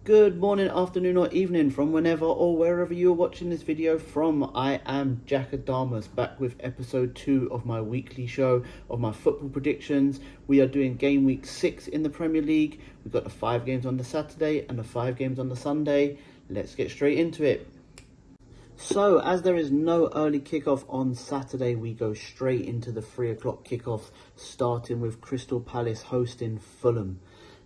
Good morning, afternoon or evening from whenever or wherever you're watching this video from. I am Jack Adamus, back with episode 2 of my weekly show of my football predictions. We are doing game week 6 in the Premier League. We've got the 5 games on the Saturday and the 5 games on the Sunday. Let's get straight into it. So, as there is no early kickoff on Saturday, we go straight into the 3 o'clock kickoff, starting with Crystal Palace hosting Fulham.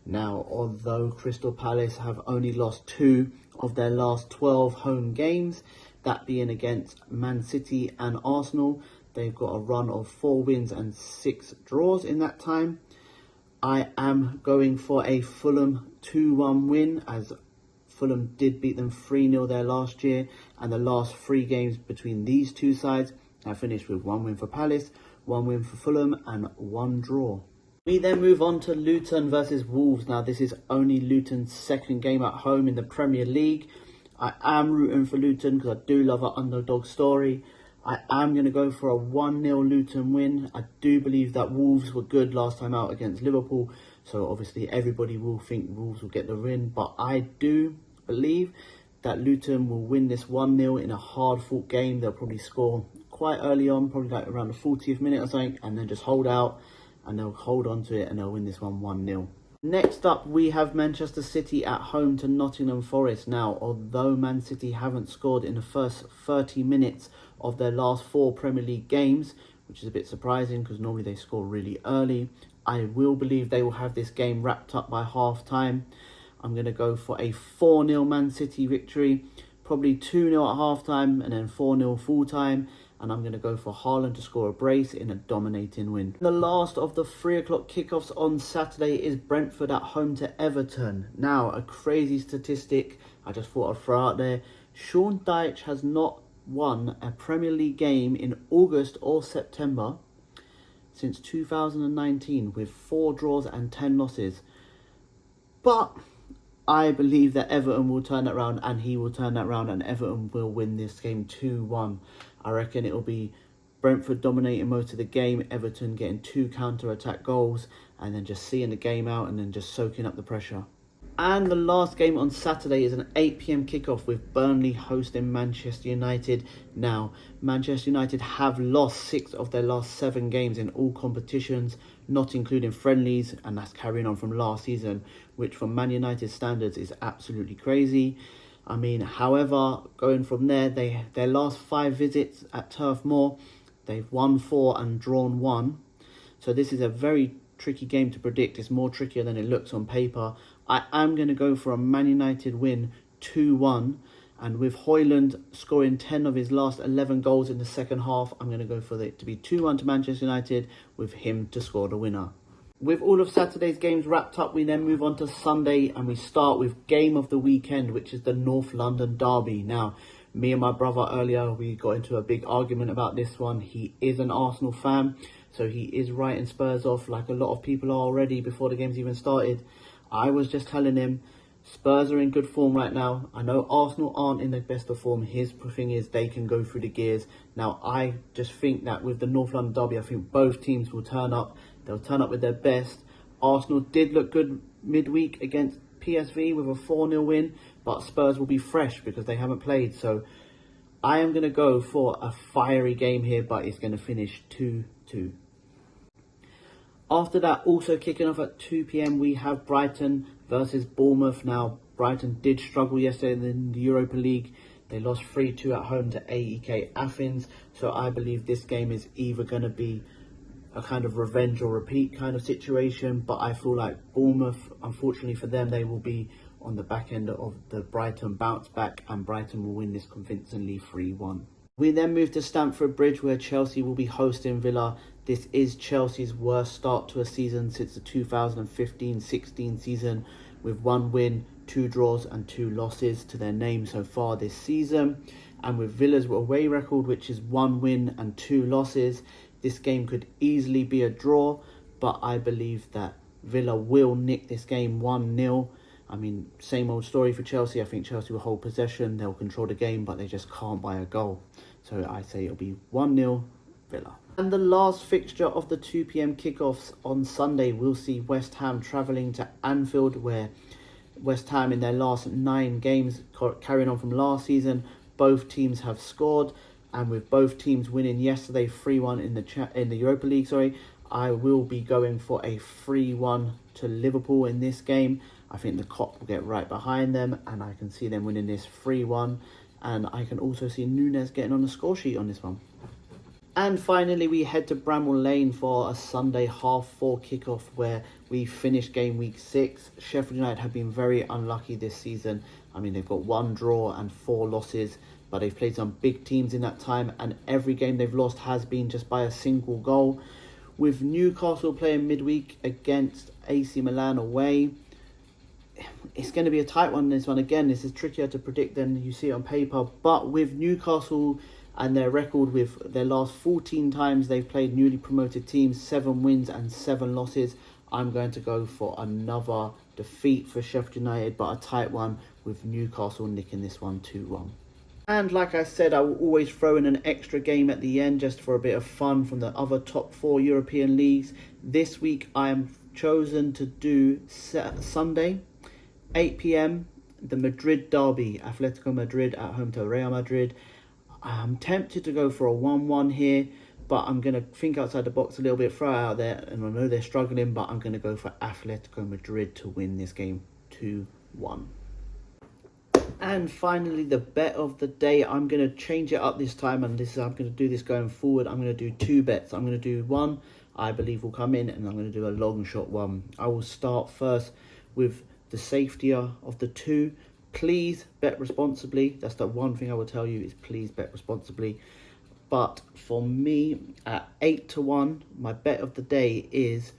Now, although Crystal Palace have only lost 2 of their last 12 home games, that being against Man City and Arsenal, they've got a run of 4 wins and 6 draws in that time. I am going for a Fulham 2-1 win, as Fulham did beat them 3-0 their last year, and the last 3 games between these two sides have finished with 1 win for Palace, 1 win for Fulham and 1 draw. We then move on to Luton versus Wolves. Now, this is only Luton's second game at home in the Premier League. I am rooting for Luton because I do love an underdog story. I am going to go for a 1-0 Luton win. I do believe that Wolves were good last time out against Liverpool, so obviously everybody will think Wolves will get the win. But I do believe that Luton will win this 1-0 in a hard-fought game. They'll probably score quite early on, probably like around the 40th minute or something, and then just hold out. And they'll hold on to it and they'll win this one 1-0. Next up, we have Manchester City at home to Nottingham Forest. Now, although Man City haven't scored in the first 30 minutes of their last 4 Premier League games, which is a bit surprising because normally they score really early, I will believe they will have this game wrapped up by half-time. I'm going to go for a 4-0 Man City victory, probably 2-0 at half-time and then 4-0 full-time. And I'm going to go for Haaland to score a brace in a dominating win. The last of the 3 o'clock kickoffs on Saturday is Brentford at home to Everton. Now, a crazy statistic I just thought I'd throw out there. Sean Dyche has not won a Premier League game in August or September since 2019 with 4 draws and 10 losses. But I believe that Everton will turn that around, and he will turn that around, and Everton will win this game 2-1. I reckon it will be Brentford dominating most of the game, Everton getting 2 counter-attack goals, and then just seeing the game out and then just soaking up the pressure. And the last game on Saturday is an 8 p.m. kickoff with Burnley hosting Manchester United. Now, Manchester United have lost 6 of their last 7 games in all competitions, not including friendlies, and that's carrying on from last season, which from Man United standards is absolutely crazy. I mean, however, going from there, their last 5 visits at Turf Moor, they've won 4 and drawn 1. So this is a very tricky game to predict. It's more trickier than it looks on paper. I am going to go for a Man United win 2-1. And with Højlund scoring 10 of his last 11 goals in the second half, I'm going to go for it to be 2-1 to Manchester United with him to score the winner. With all of Saturday's games wrapped up, we then move on to Sunday and we start with game of the weekend, which is the North London Derby. Now, me and my brother earlier, we got into a big argument about this one. He is an Arsenal fan, so he is writing Spurs off like a lot of people are already before the game's even started. I was just telling him, Spurs are in good form right now. I know Arsenal aren't in the best of form. His thing is they can go through the gears. Now, I just think that with the North London Derby, I think both teams will turn up. They'll turn up with their best. Arsenal did look good midweek against PSV with a 4-0 win, but Spurs will be fresh because they haven't played. So I am going to go for a fiery game here, but it's going to finish 2-2. After that, also kicking off at 2 p.m, we have Brighton versus Bournemouth. Now, Brighton did struggle yesterday in the Europa League. They lost 3-2 at home to AEK Athens. So I believe this game is either going to be a kind of revenge or repeat kind of situation. But I feel like Bournemouth, unfortunately for them, they will be on the back end of the Brighton bounce back, and Brighton will win this convincingly 3-1. We then move to Stamford Bridge, where Chelsea will be hosting Villa. This is Chelsea's worst start to a season since the 2015-16 season, with 1 win, 2 draws and 2 losses to their name so far this season. And with Villa's away record, which is 1 win and 2 losses, this game could easily be a draw, but I believe that Villa will nick this game 1-0. I mean, same old story for Chelsea. I think Chelsea will hold possession, they'll control the game, but they just can't buy a goal. So I say it'll be 1-0 Villa. And the last fixture of the 2 p.m. kickoffs on Sunday, we'll see West Ham travelling to Anfield, where West Ham in their last 9 games, carrying on from last season. Both teams have scored, and with both teams winning yesterday 3-1 in the Europa League, I will be going for a 3-1 to Liverpool in this game. I think the Kop will get right behind them, and I can see them winning this 3-1. And I can also see Núñez getting on the score sheet on this one. And finally, we head to Bramall Lane for a Sunday 4:30 kickoff where we finish game week 6. Sheffield United have been very unlucky this season. I mean, they've got 1 draw and 4 losses, but they've played some big teams in that time, and every game they've lost has been just by a single goal. With Newcastle playing midweek against AC Milan away, it's going to be a tight one, this one. Again, this is trickier to predict than you see on paper, but with Newcastle and their record, with their last 14 times they've played newly promoted teams, 7 wins and 7 losses, I'm going to go for another defeat for Sheffield United, but a tight one with Newcastle nicking this one 2-1. And like I said, I will always throw in an extra game at the end just for a bit of fun from the other top 4 European leagues. This week I am chosen to do Sunday, 8 p.m, the Madrid Derby, Atletico Madrid at home to Real Madrid. I'm tempted to go for a 1-1 here, but I'm going to think outside the box a little bit, throw it out there, and I know they're struggling, but I'm going to go for Atletico Madrid to win this game 2-1. And finally, the bet of the day. I'm going to change it up this time, and I'm going to do this going forward. I'm going to do 2 bets. I'm going to do one I believe will come in, and I'm going to do a long shot one. I will start first with the safetier of the 2. Please bet responsibly. That's the one thing I will tell you, is please bet responsibly. But for me, at 8-1, my bet of the day is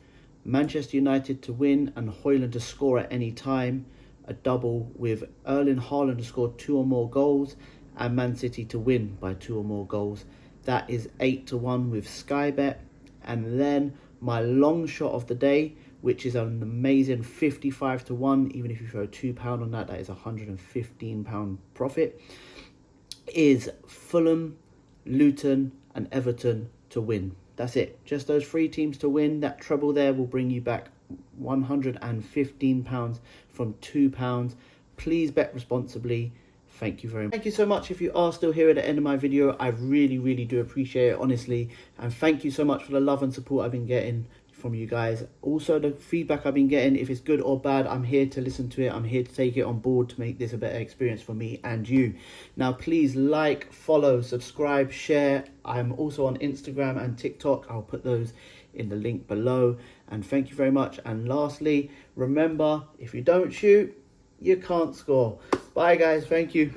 Manchester United to win and Højlund to score at any time. A double with Erling Haaland to score 2 or more goals and Man City to win by 2 or more goals. That is 8-1 with Sky Bet. And then my long shot of the day, which is an amazing 55-1. Even if you throw £2 on that, that is £115 profit, is Fulham, Luton and Everton to win. That's it. Just those 3 teams to win. That treble there will bring you back £115 from £2. Please bet responsibly. Thank you very much. Thank you so much if you are still here at the end of my video. I really do appreciate it, honestly. And thank you so much for the love and support I've been getting from you guys. Also, the feedback I've been getting, if it's good or bad, I'm here to listen to it. I'm here to take it on board to make this a better experience for me and you. Now, please like, follow, subscribe, share. I'm also on Instagram and TikTok. I'll put those in the link below. And thank you very much. And lastly, remember, if you don't shoot, you can't score. Bye guys, thank you.